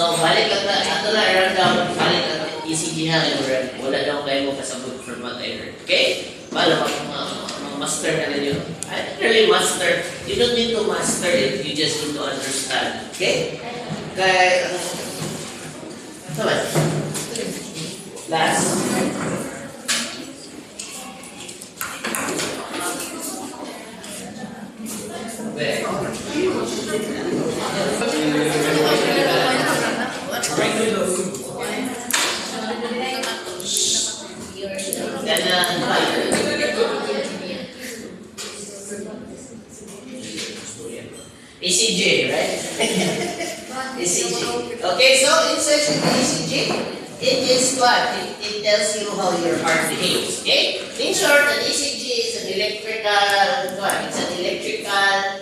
So, balik lang na, ato na i-run down, balik lang ECG na kayo, wala daw kayo mo kasabot for what I heard. Okay? Para master na ninyo. I don't really master. You don't need to master it, you just need to understand. Okay? Kaya, sabi? Last. Okay. ECG, right? ECG. Okay, so inside the ECG, it is what? It tells you how your heart behaves. Okay? In short, an ECG is an electrical, what? It's an electrical,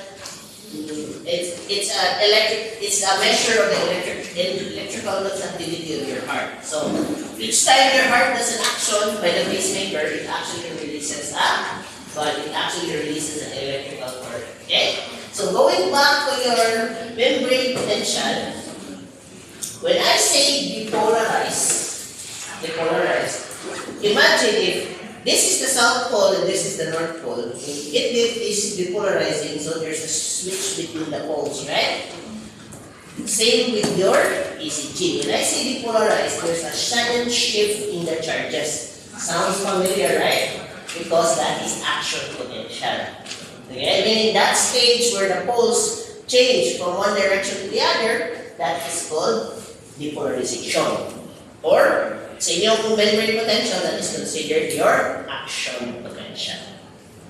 it's a measure of the electrical activity of your heart. So, each time your heart does an action by the pacemaker, it actually releases an electrical current. Okay? So going back to your membrane potential, when I say depolarize, imagine if this is the south pole and this is the north pole, it is depolarizing, so there's a switch between the poles, right? Same with your ECG. When I say depolarize, there's a sudden shift in the charges. Sounds familiar, right? Because that is action potential. Okay? Meaning that stage where the poles change from one direction to the other, that is called depolarization. Or, sa inyong membrane potential, that is considered your action potential.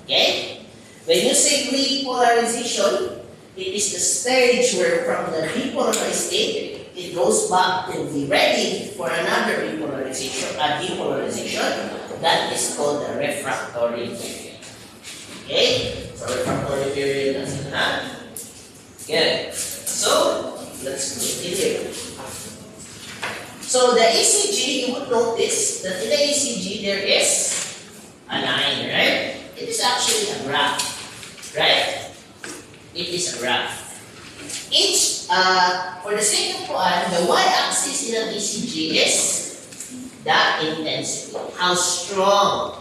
Okay? When you say repolarization, it is the stage where from the depolarized state, it goes back to be ready for another depolarization. That is called the refractory period. Okay? So refractory period is that. Good. So let's continue. So the ECG, you would notice that in the ECG there is a line, right? It is actually a graph, right? It is a graph. Each, for the sake of the y-axis in an ECG is the intensity. How strong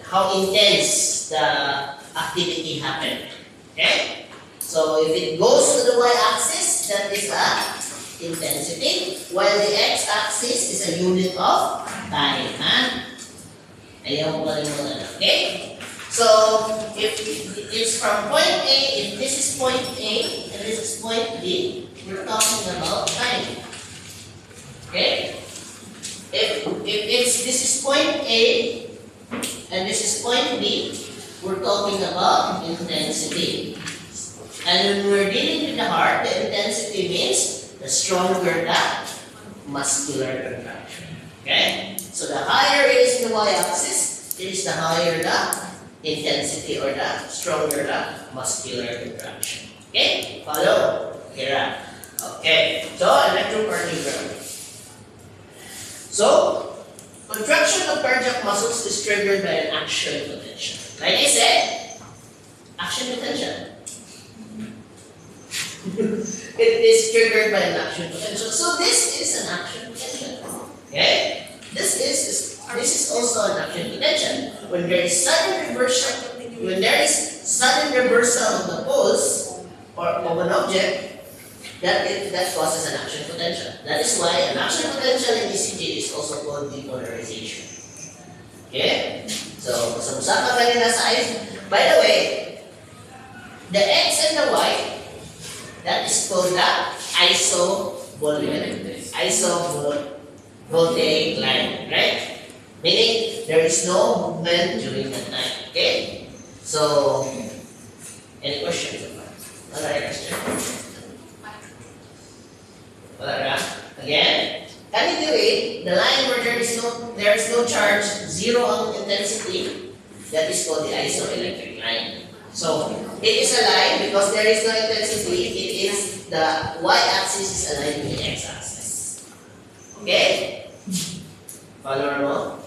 how intense the activity happened. Okay? So if it goes to the y-axis, that is the intensity, while the x-axis is a unit of time. Ayaw ko kalimutan. Okay? So if it's from point A, if this is point A and this is point B, we're talking about time. Okay? If this is point A and this is point B, we're talking about intensity. And when we're dealing with the heart, the intensity means the stronger the muscular contraction. Okay? So the higher it is in the y-axis, it is the higher the intensity or the stronger the muscular contraction. Okay? Follow? Here. Okay. So electrocardiogram. So contraction of cardiac muscles is triggered by an action potential. Like I said, action potential. It is triggered by an action potential. So this is an action potential. Okay? This is also an action potential. When there is sudden reversal of the pulse or of an object, that causes an action potential. That is why an action potential in ECG is also called depolarization. Okay? So, usapan kanina sa ice. By the way, the X and the Y, that is called the isovoltaic line, right? Meaning, there is no movement during that time. Okay? So, any questions? Wala rin question. Again, calculate the line where there is no charge, zero on intensity. That is called the isoelectric line. So it is a line because there is no intensity. It is the y-axis is aligned with the x-axis. Okay? Follow mo?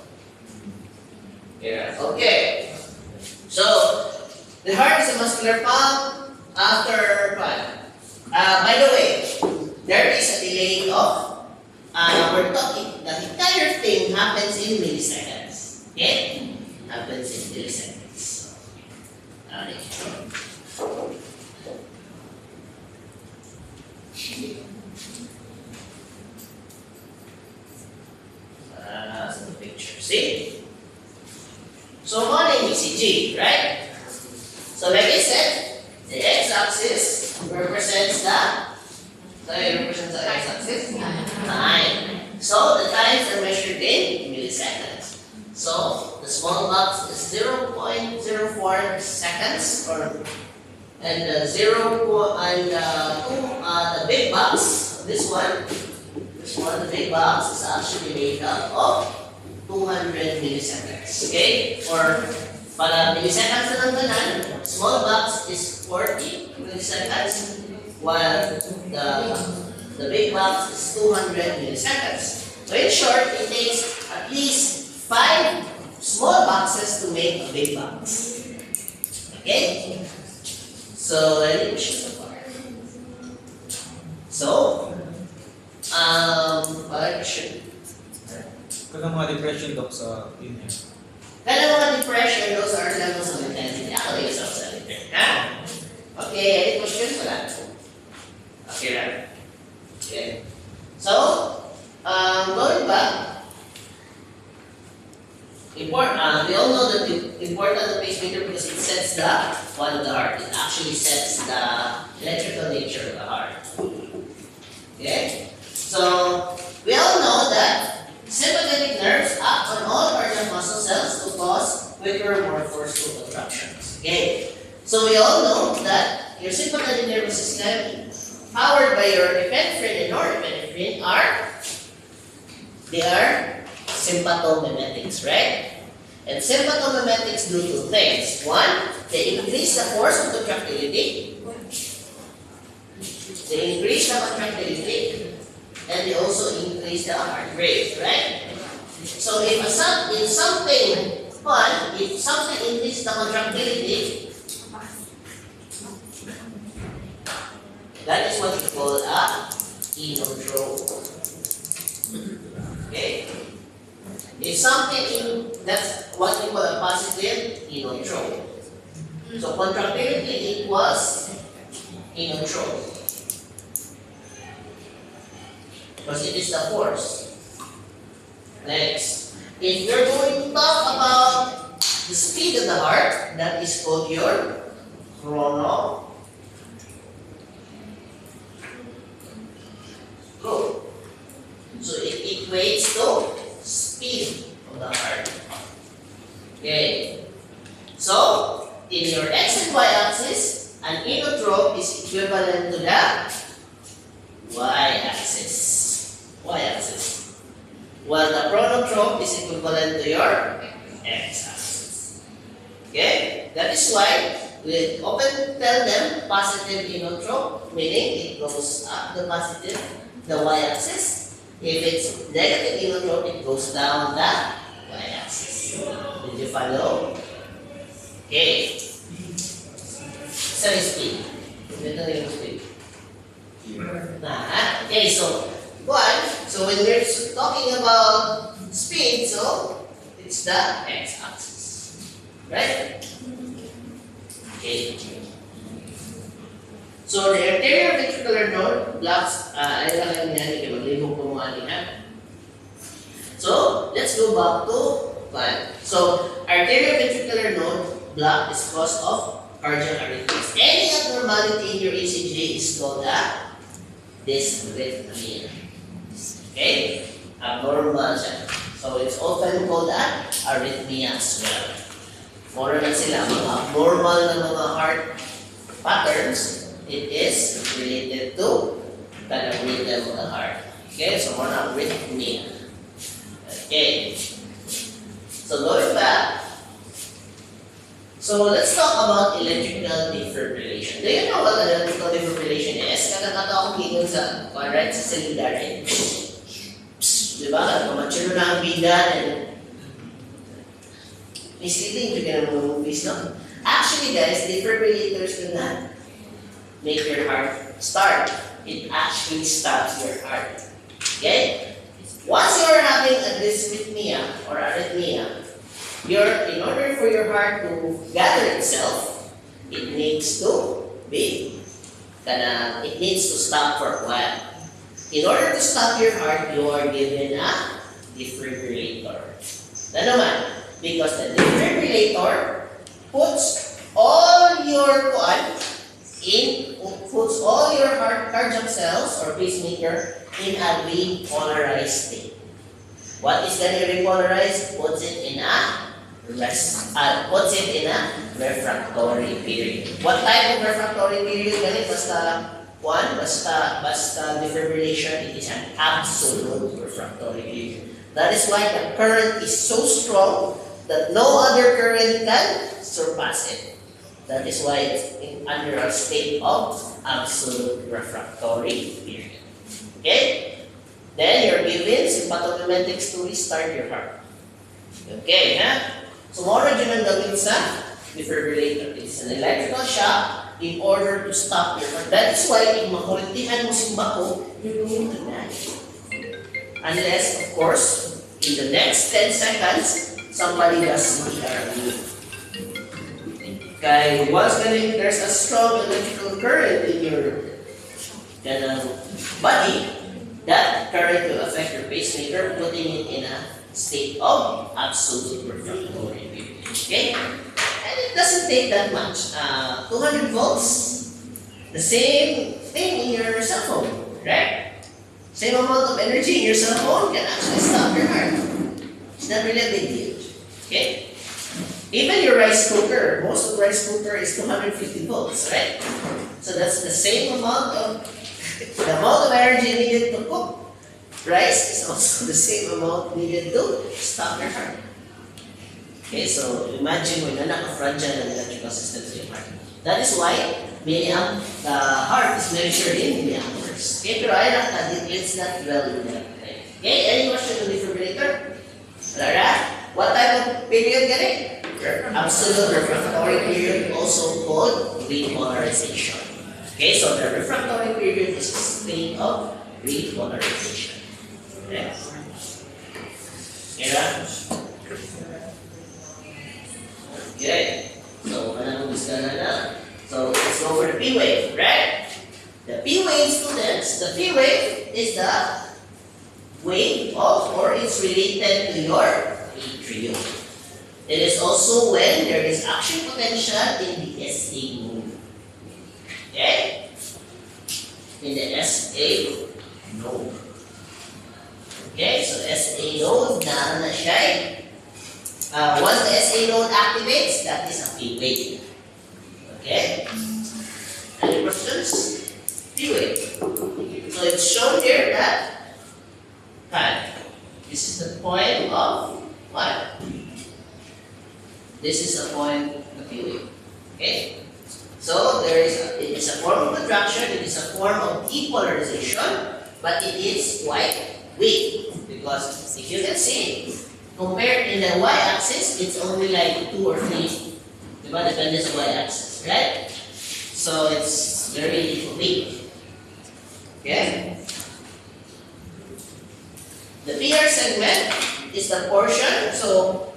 Yeah. Okay. So the heart is a muscular pump. after what? By the way, there is a delay of, we're talking, the entire thing happens in milliseconds. Okay? Happens in milliseconds. Okay. So the picture, see? So morning ECG, right? So like I said, the x-axis represents the x-axis? Time. So the times are measured in milliseconds. So the small box is 0.04 seconds, and the big box, the big box is actually made up of 200 milliseconds. Okay? Or para milliseconds na lang ganan, small box is 40 milliseconds, while the big box is 200 milliseconds. So in short, it takes at least 5 small boxes to make a big box. Okay? So let me push it apart. So, Kaya mga depression doc sa yun yan. Kaya mga depression, those are levels of intensity. Ako yung isang sa liter. Ha? Okay, any questions? Wala. Okay, right? Okay. So, going back, we all know that the important of the pacemaker because it sets the one of the heart. It actually sets the electrical nature of the heart. Okay? So, we all know that sympathetic nerves act on all cardiac muscle cells to cause quicker, more forceful contractions. Okay? So, we all know that your sympathetic nervous system, powered by your epinephrine and norepinephrine, they are sympathomimetics, right? And sympathomimetics do two things. One, they increase the force of contractility. They increase the contractility, and they also increase the heart rate, right? So if something increases the contractility, that is what we call a inotrope. Okay? If that's what we call a positive inotrope. So contractility equals inotrope. Because it is the force. Next, if you're going to talk about the speed of the heart, that is called your chronotrope. So it equates to speed of the heart. Okay. So in your x and y axis, an inotrope is equivalent to the y-axis. Y-axis. While the chronotrope is equivalent to your x-axis. Okay? That is why we often tell them positive inotrope, meaning it goes up the positive, the y-axis. If it's negative inotrope, it goes down the y-axis. Did you follow? Okay. Sorry, speed. Ito na yung speed. Okay, so when we're talking about speed, so it's the x-axis, right? Okay. So the arterial ventricular node blocks. So let's go back to one. So arterial ventricular node block is cause of cardiac arrhythmias. Any abnormality in your ECG is called a dysrhythmia. Okay? Abnormal siya. So it's often called an arrhythmia as well. More na sila, mga abnormal na mga heart patterns, it is related to the rhythm of the heart. Okay? So more na arrhythmia. Okay. So going back, so let's talk about electrical defibrillation. Do you know what electrical defibrillation is? Kakatawa akong hingon sa, right, sa cylinder. Diba? Pamatsuro na ang bida and misleading to get a movies, no? Actually guys, defibrillators do not make your heart start. It actually stops your heart. Okay? Once you're having a dysrhythmia or arrhythmia, in order for your heart to gather itself, it needs to beat. It needs to stop for a while. In order to stop your heart, you are given a defibrillator. Na naman, because the defibrillator puts all your heart cardiac cells or pacemaker in a repolarized state. What is gonna repolarize? Puts it in a refractory period. What type of refractory period? Ganit basta defibrillation, it is an absolute refractory period. That is why the current is so strong that no other current can surpass it. That is why it's under a state of absolute refractory period. Okay? Then you're given sympathomimetics to restart your heart. Okay, ha? So, mora dyan ang gawin sa defibrillator. It's an electrical shock in order to stop your heart. That is why, kung makulintihan mo si bako, you're going to die. Unless, of course, in the next 10 seconds, somebody does CPR. Kaya once there's a strong electrical current in your body, that current will affect your pacemaker, putting it in a state of absolute refractory period. Okay? And it doesn't take that much. 200 volts, the same thing in your cell phone, right? Same amount of energy in your cell phone can actually stop your heart. It's not really a big deal. Okay? Even your rice cooker, most of rice cooker is 250 volts, right? So that's the same amount of energy needed to cook rice is also the same amount needed to stop your heart. Okay, so imagine when naka-fragile ang electrical system sa your heart. That is why the heart is measured in milliamperes. Okay, pero ay lang, let's not dwell in that. Okay, any question on the defibrillator? Lara, what type of period ganit? Absolute refractory period, also called repolarization. Okay, so the refractory period is a state of repolarization. Okay? Okay. So, so let's go for the P wave, right? The P wave, students, the P wave is the wave of, or it's related to your atrium. It is also when there is action potential in the SA node. Okay? In the SA node. Okay, so SA node, na siya. Once the SA node activates, that is a P wave. Okay? Any questions? P wave. So it's shown here that this is the point of what? This is a point of P wave. Okay? So it is a form of contraction, it is a form of depolarization, but it is quite weak. Because if you can see, compared in the y-axis, it's only like 2 or 3. Diba? Depende sa y-axis, right? So it's very weak. Okay? The PR segment is the portion. So,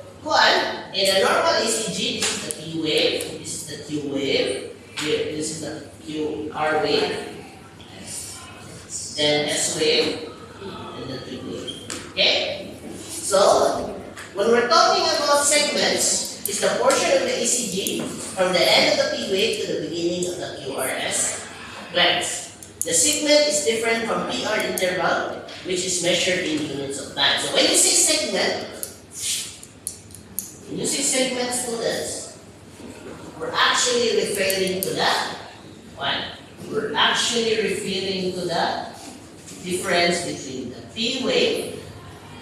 in a normal ECG, this is the P wave, this is the Q wave, this is the QR wave, then S wave, and the T wave. Okay? So, when we're talking about segments, it's the portion of the ECG from the end of the P wave to the beginning of the QRS length. The segment is different from PR interval, which is measured in units of time. So when you say segment, students, we're actually referring to the We're actually referring to the difference between the P wave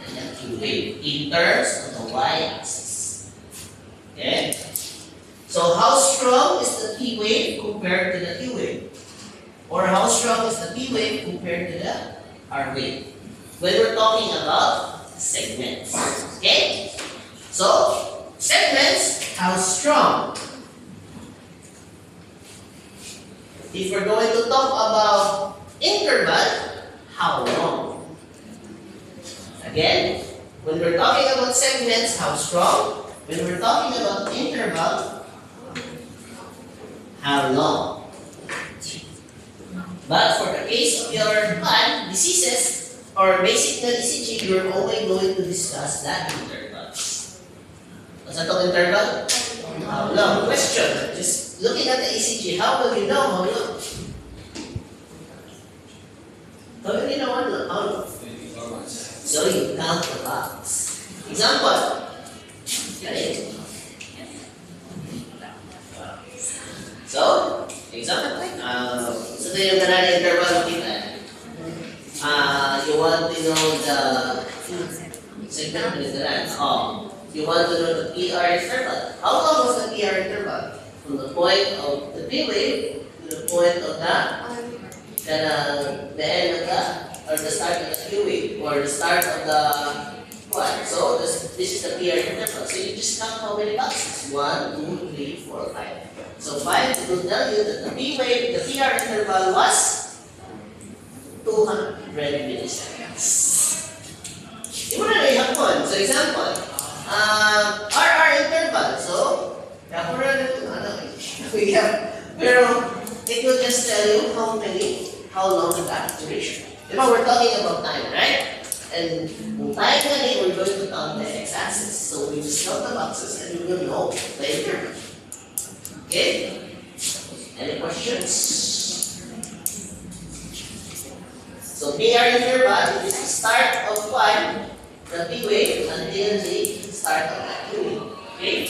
and the Q wave in terms of the y-axis. Okay? So how strong is the P wave compared to the Q wave? Or how strong is the P wave compared to the R wave? When we're talking about segments. Okay? So, segments, how strong? If we're going to talk about interval, how long? Again, when we're talking about segments, how strong? When we're talking about interval, how long? But for the case of your diseases or basic na ECG, you're only going to discuss that intervals. What's that interval? How long? Question. Just looking at the ECG, how will you know how long? How will you know how long? So you count the box. Example. Okay. So, example. So ito yung kanana interval kita. You want to know the segment is you want to know the PR interval. How long was the PR interval? From the point of the P wave to the point of the end of the, or the start of the Q wave, or the start of the what? So this is the PR interval. So you just count how many boxes. 1, 2, 3, 4, 5. So 5 will tell you that the P wave, the PR interval was 200 milliseconds. Yung na ihapon. So example, RR interval. So, we have, pero it will just tell you how long the duration. Diba, we're talking about time, right? And kung time we're going to count the x-axis. So we just count the boxes and we will know the interval. Okay? Any questions? So PR interval is the start of the P wave until the start of the Q wave. Okay?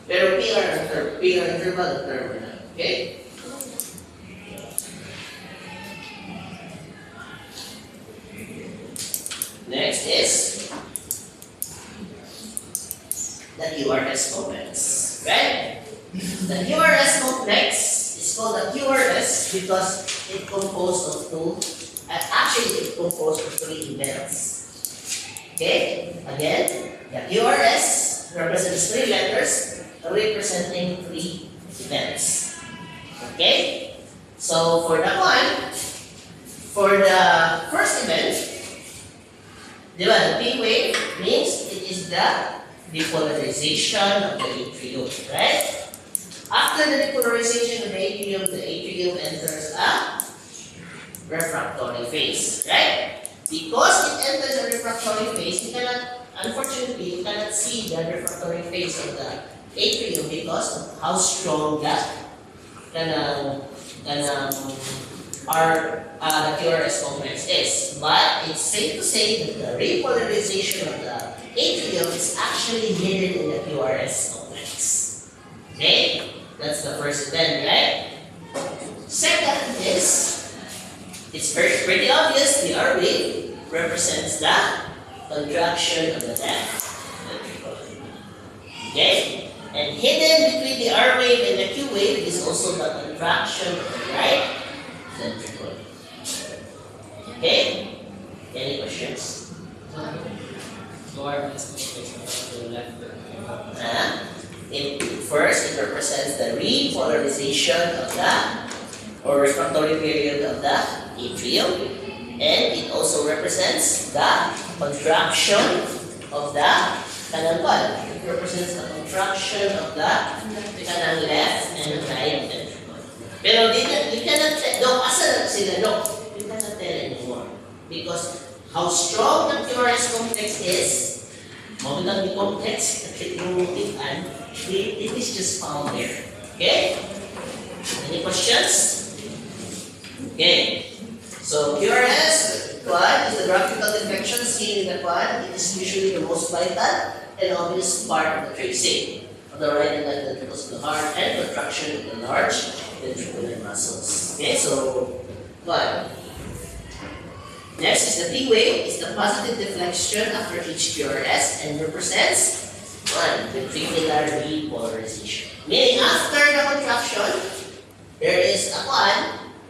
Pero PR interval term na. Okay? Next is the QRS complex. Right? The QRS complex is called the QRS because it composed of it composed of 3 events. Okay? Again, the QRS represents 3 letters representing 3 events. Okay? So for the first event, the P wave means it is the depolarization of the atrium, right? After the depolarization of the atrium enters a refractory phase, right? Because it enters a refractory phase, unfortunately, you cannot see the refractory phase of the atrium because of how strong the QRS complex is. But it's safe to say that the repolarization of the atrium is actually hidden in the QRS complex. Okay? That's the first event, right? Second is, it's pretty obvious, the R wave represents the contraction of the left ventricle. Okay? And hidden between the R wave and the Q wave is also the contraction of the right ventricle. Okay? Any questions? First, it represents the repolarization of or refractory period of the atrium, and it also represents the contraction of the canal wall. It represents the contraction of the canal left and right ventricle. Pero you cannot tell anymore because how strong the QRS complex is, mabilang the complex, it is just found there. Okay? Any questions? Okay. So QRS, is the graphical infection seen in the quad. It is usually the most vital and obvious part of the tracing of the right and left ventricles of the heart and contraction of the large ventricular muscles. Okay, so quad. Next is the P wave. It's the positive deflection after each QRS and represents ventricular repolarization. Meaning after the contraction, there is a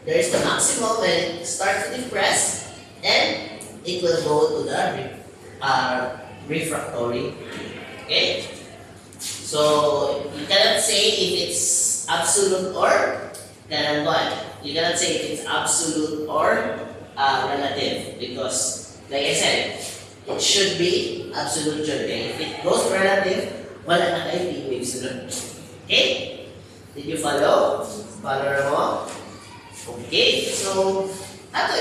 there is the maximum when it starts to depress, and it will go to the refractory. Okay? So you cannot say if it's absolute or You cannot say if it's absolute or relative because, like I said, it should be absolute yun. Okay? If it goes relative, wala na kayo P wave sunod. Okay? Did you follow? Follow mo? Okay, so ato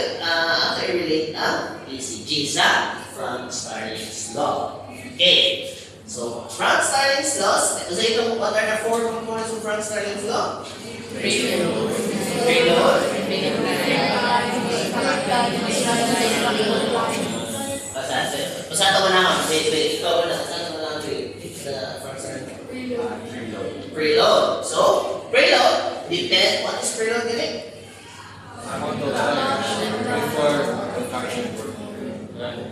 i-relate ang ECG sa Franz-Starling's law. Okay, so Franz-Starling's laws, ito sa itong what are the four components of Franz-Starling's law? Preload. Pasado mo na ako. Wait. Ikaw na. Pasado mo na ako. Preload. So, preload, depend. What is preload again? Amount of before contraction.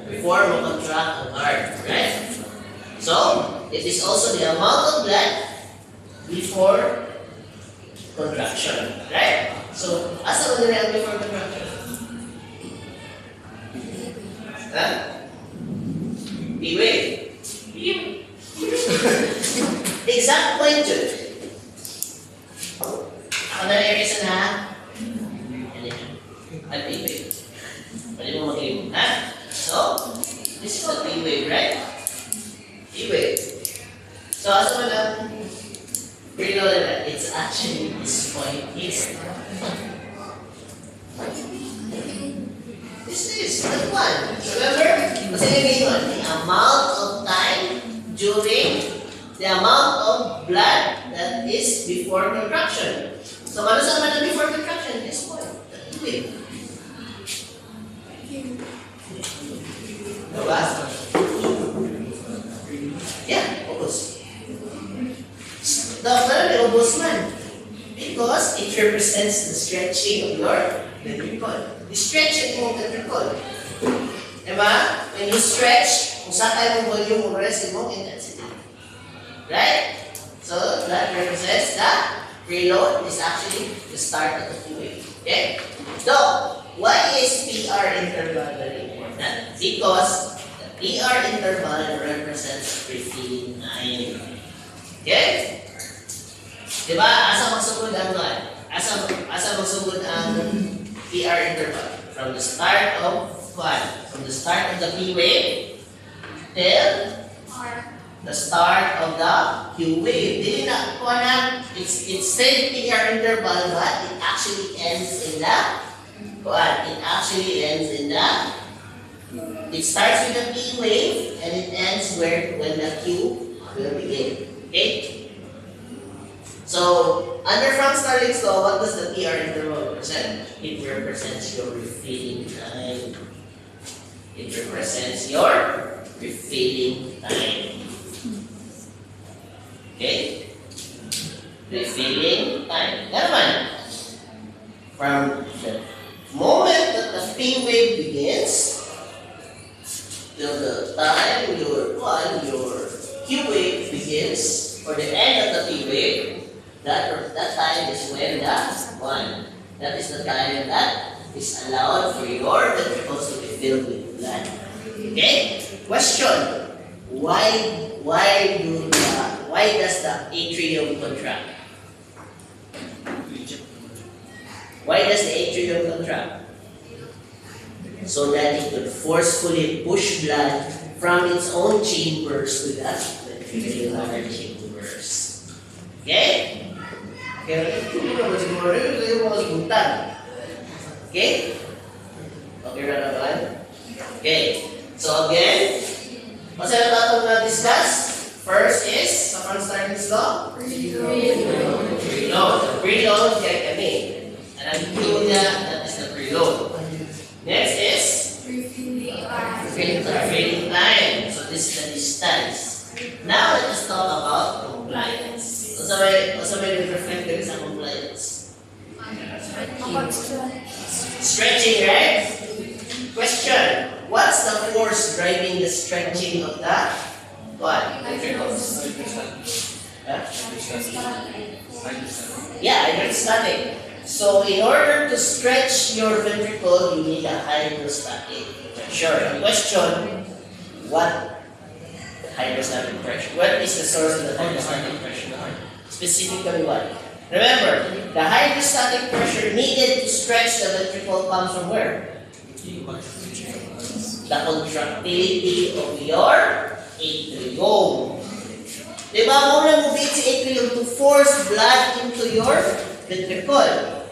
Before we contract an heart, right? So, it is also the amount of blood before contraction, right? So, asa mo nila before contraction? Huh? B-wave. Exact point yun. Ako na reason ha? At B-wave. Pwede mo mag-iwan, ha? So, this is called B-wave, right? B-wave. So, asa mo lang? Preload na, it's actually this point here. This is that one. Remember? What's the name one? The amount of time during the amount of blood that is before contraction. So, ano sa naman before contraction? This point. The B-wave. Diba? Yeah, focus. Doctor, ubos man. Because it represents the stretching of your ventricle. The stretching mo ventricle. Diba? When you stretch, kung saan tayo mo volume mo, rest mo intensity. Right? So, that represents the preload is actually the start of the Q-wave. Okay? So, why is PR interval very important? Because the PR interval represents refilling time. Okay? Diba? Asa magsugod ang asa magsugod ang PR interval? From the start of what? From the start of the P wave till the start of the Q wave. Dili na ko na it's said PR interval but it actually ends in the it starts with the P wave and it ends when the Q will begin. Okay? So, under Franz-Starling's law, what does the PR interval represent? It represents your refilling time. It represents your refilling time. Okay? Refilling time. Nga naman, from the moment that the P wave begins till the time your Q wave begins, or the end of the P wave, that time is when that is the time that is allowed for your ventricles to be filled with blood. Okay? Question: Why does the atrium contract? Why does the atrium contract? So that it could forcefully push blood from its own chambers to the ventricular chambers. Okay? Okay, okay? Okay, Ranaban? Okay. So again, what's the topic na discuss? First is, sa Franz-Starling's law? Preload. Preload, kaya kami. And ang clue niya, that is the preload. Next is? Refilling time. So this is the distance. Now let us talk about compliance. So may reflect din sa compliance. Stretching, right? Question: what's the force driving the stretching of the what? Ventricles? Huh? Yeah, hydrostatic. So in order to stretch your ventricle, you need a hydrostatic pressure. Question: what hydrostatic pressure? What is the source of the hydrostatic pressure? Specifically what? Remember, the hydrostatic pressure needed to stretch the ventricle comes from where? The contractility of your atrium. Diba, muna moving si atrium to force blood into your ventricle.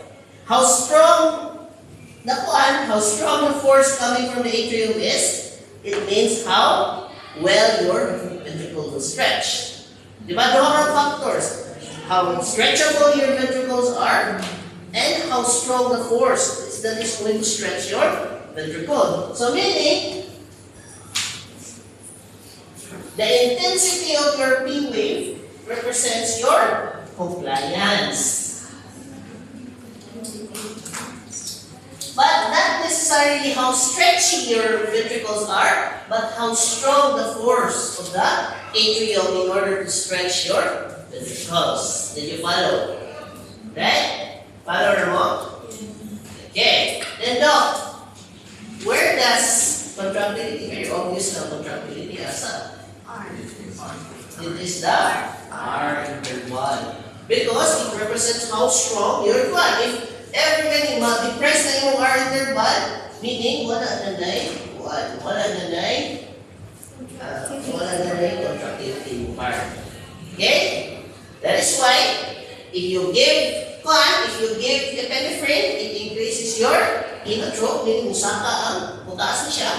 How strong the force coming from the atrium is, it means how well your ventricle will stretch. Diba, there are factors. How stretchable your ventricles are, and how strong the force that is going to stretch your ventricle. So meaning, the intensity of your P wave represents your compliance. But not necessarily how stretchy your ventricles are, but how strong the force of the atrium in order to stretch your ventricles. Did you follow? Right? Follow or not? Okay. Then Doc, where does contractility, very obvious na contractility asa? It is the R interval. Because it represents how strong your blood. If every time ma-depress na yung R interval, meaning wala na contractility yung R. Okay? That is why, if you give epinephrine, it increases your inotrope, meaning musaka ang mutaas na siya.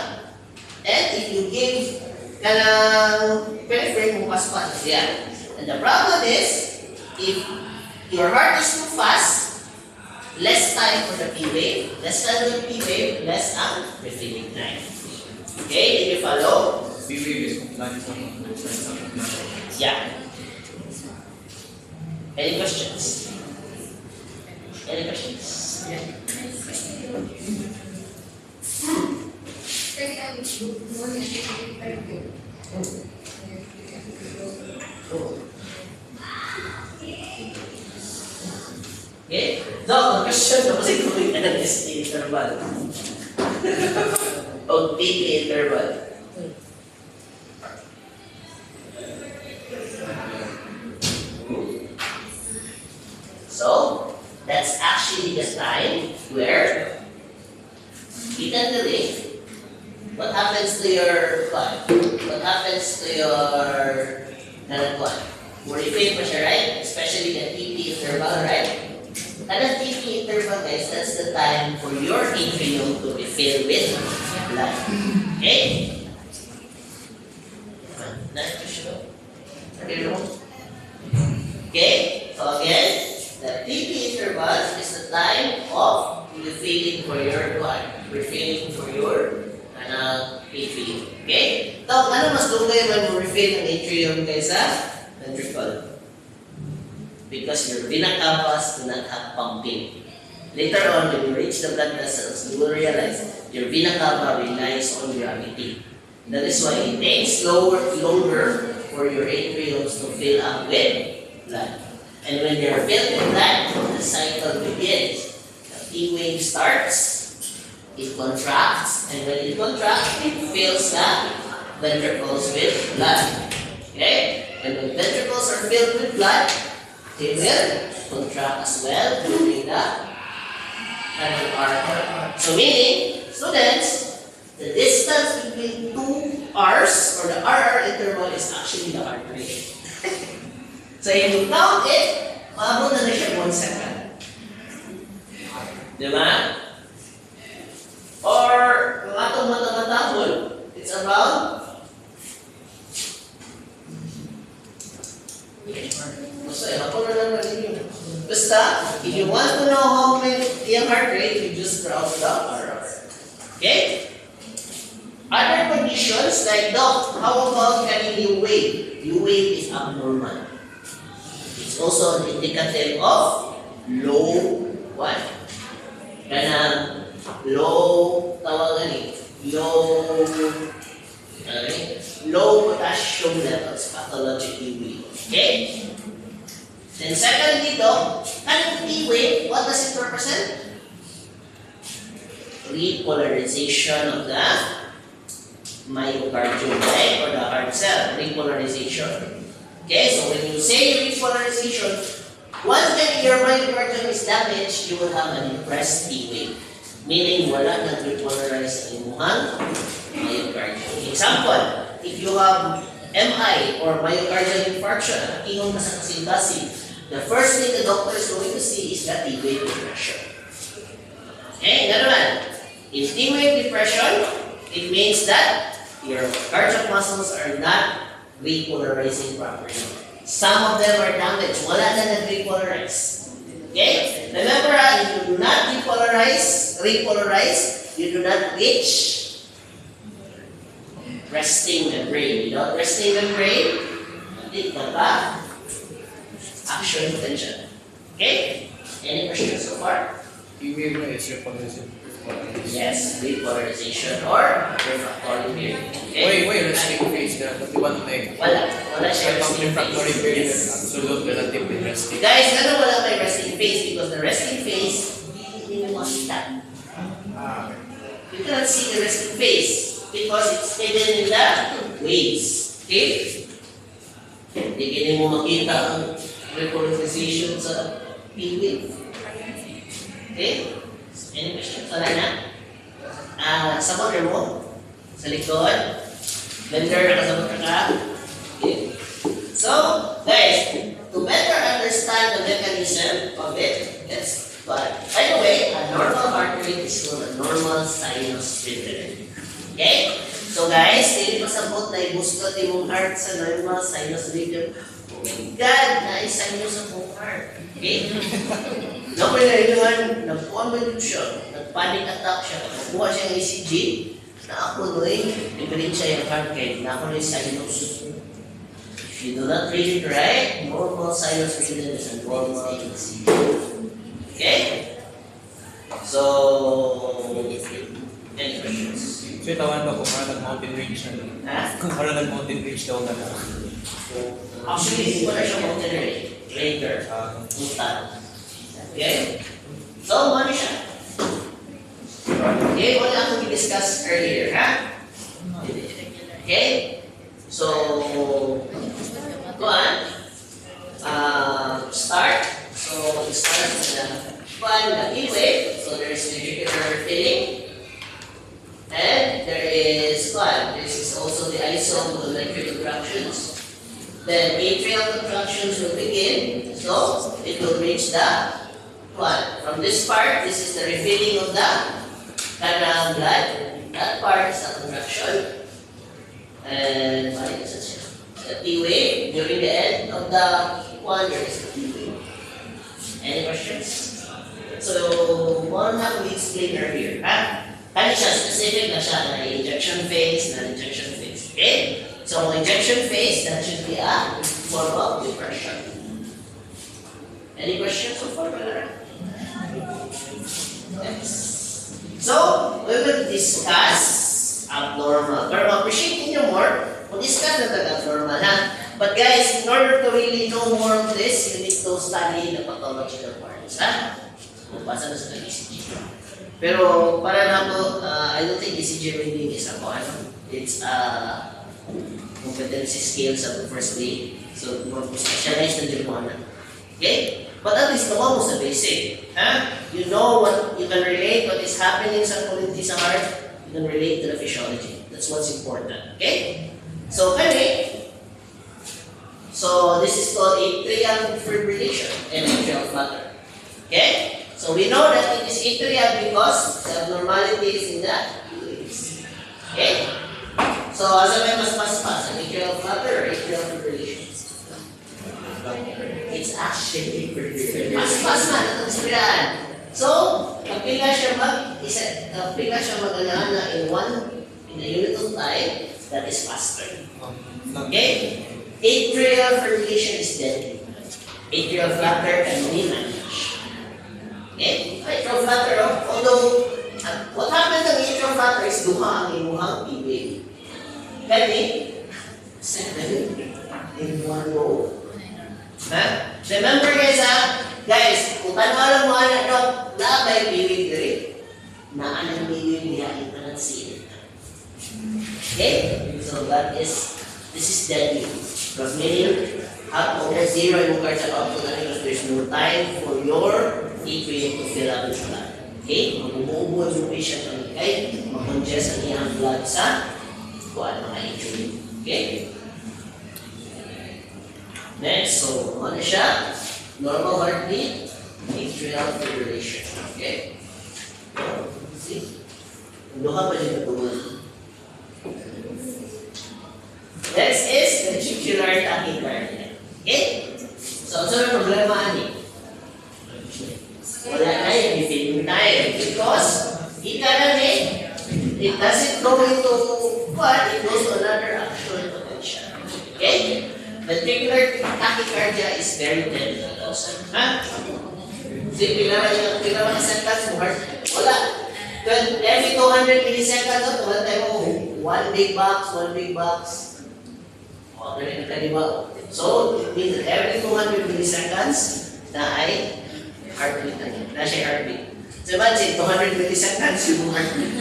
And if you give epinephrine, mupaspas siya. And the problem is, if your heart is too fast, less time for the P wave, less time for the P wave, less ang refilling time. Okay, did you follow? P wave is compliant to Yeah. Any questions? Any questions? Yeah. Okay? No, question na kasi kung may ST interval. O TP interval. So, that's actually the time where you can delay. What happens to your blood? What happens to your blood? Refill pa siya, right? Especially the TP interval, right? And the TP interval, guys, that's the time for your atrium to be filled with blood. Okay? Next question. Okay? So again, the TP interval is the time of refilling for your blood. Refilling for your atrium. Okay? So, ano mas dugay man mo refill ng atrium kaysa ventricle? Because your vena cavas do not have pumping. Later on, when you reach the blood vessels, you will realize your vena cava relies on gravity. That is why it takes longer for your atriums to fill up with blood. And when they are filled with blood, the cycle begins. The P wave starts, it contracts, and when it contracts, it fills the ventricles with blood. Okay? And when ventricles are filled with blood, they will contract as well during the R. So meaning, students, the distance between two R's or the RR interval is actually the heart rate. So if you count it, maabot na siya 1 second. Diba? Or, kung atong mata-matahol, it's around Basta, if you want to know how many yung heart rate, you just browse the RR. Okay? Other conditions like Doc, how about U wave? U wave is abnormal. It's also an indicative of low what? Low potassium levels, pathologically weak. Okay? Then secondly, though, P wave, what does it represent? Repolarization of the myocardium, right? Or the heart cell, repolarization. Okay, so when you say repolarization, Once that your myocardium is damaged, you will have an depressed T wave. Meaning, wala nang repolarize ang imuhang myocardium. Example, if you have MI or myocardial infarction, ingon ka sa kasing-kasing, the first thing the doctor is going to see is that T wave depression. Okay, nga naman. In T wave depression, it means that your cardiac muscles are not repolarizing properly. Some of them are damaged. Wala na nag-repolarize. Okay? Remember, if you do not repolarize, you do not reach resting membrane. Without resting membrane, hindi ka ba action potential. Okay? Any questions so far? T-wave na is repolarization. Yes, repolarization or refractory period. Okay? Wait, resting phase na. Di ba may Wala siya pang resting refractory phase. period Yes. absolute relative with resting. Guys, ano wala may resting phase? Because the resting phase, hindi mo makita. Ah, You cannot see the resting phase because it's hidden in the waves. Okay? Hindi kini mo makita ang repolarization sa P-wave. Okay? Any questions? Wala na? Sa motor mo? Sa likod? Blender, nakasabot ka? Okay. So, guys, to better understand the mechanism of it, but by the way, a normal heart rate is called a normal sinus rhythm. Okay? So guys, hindi pasabot na i-boost imong heart sa normal sinus rhythm. Oh my God, na-sinus sa mong heart. Okay? Nakuha na inuhan, nagpuan mo yung siya, nag-panic attack siya, nakuha siya ng ECG, na ako no'y, nag-rin siya yung heart rate, na ako no'y sinus. If you do not read it right, normal sinus rhythm is a normal ECG. Okay? So, any questions? so tawan ba kung para nag-mountain range na? Ha? Kung para nag-mountain range daw na. Actually, hindi ko na siya mountain rate. Later. Punta. Okay? So, ano siya? Okay, wala akong i-discuss earlier, ha? Okay? So, go on. Start. So, start with the E-wave. So, there is ventricular filling. And there is what? This is also the isometric contractions. Then atrial contractions will begin. So it will reach the what? From this part, this is the refilling of the canal blood. That part is the contraction. And what is it? The T-wave. During the end of the one, there is the T-wave. Any questions? So, more na we explained earlier. Ha? Kaya siya specific na siya na injection phase, non-injection phase. Okay? So, injection phase, that should be a form of depression. Any questions so far, brother? Yes. So, we will discuss abnormal. Pero appreciate niyo more, we'll discuss na abnormal, ha? But guys, in order to really know more of this, you need to study the pathological parts, ha? Basa na sa ECG. Pero para na po, I don't think ECG reading is it's a competency scale sa first day. So, more specialized na din mo na. Okay? But at least naman mo sa basic. Ha? You know what, you can relate what is happening sa quality sa heart, you can relate to the physiology. That's what's important. Okay? So, anyway, so this is called atrial fibrillation and atrial flutter. Okay? So we know that it is atrial because the abnormality is in the waves. Okay? So as I mas an atrial flutter or atrial fibrillation? It's actually mas na itong spiraan. So, kapila siya mag-alala in a unit of time, that is faster. Okay? Atrial fibrillation is deadly. Atrial flutter can be managed. Okay? Atrial flutter, although what happens to atrial flutter is duha ang imuhang P-wave. Kani, 7 in 1 row. Ha? Remember guys kung tanong mo na may P-wave diri, na anong P-wave niya i-pronunciate. Okay? So this is deadly. Because meaning, At almost zero yung cardiac output na because there's no time for your atrium to fill up with blood. Okay? Mag-umuubod yung patient ng ikay, mag-congest ang iyang blood sa kuhaan mga atrium. Okay? Next, so ano siya? Normal heartbeat, atrial fibrillation. Okay? See? Luha pa siya natuwa. Next is ventricular tachycardia. Okay? So, ano yung problema ani? Wala na yung feeling tayo because ika na it doesn't go into what? It goes to another actual potential. Okay? Ventricular tachycardia is very dangerous. Ha? Kasi pila mga seconds mo heart. Wala. Every 200 milliseconds, wala tayo one big box. Okay, nakaliba. So, it means that every 200 milliseconds na ay heartbeat na yun. Na siya heartbeat. So, imagine, 200 milliseconds yung heartbeat.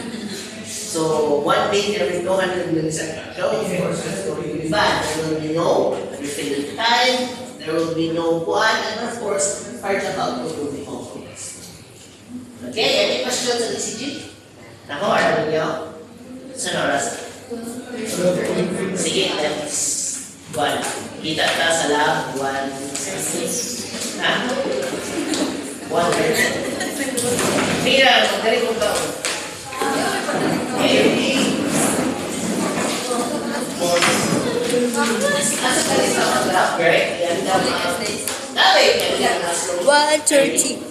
So, 1 beat every 200 milliseconds. So, of course, that's going to be bad. There will be no refilling time, there will be no kuan, and of course, cardiac output will be compromised. Okay, any questions on ECG? Nako, alam niyo? Saan oras? Sige, let's one. Kita ka sa lab, 1. Ha? 1. Mira, magaling mo ka. Asa ka rin sa mga graph, correct? Yan ka mga... Dati, yan ka mga slow. 1:30.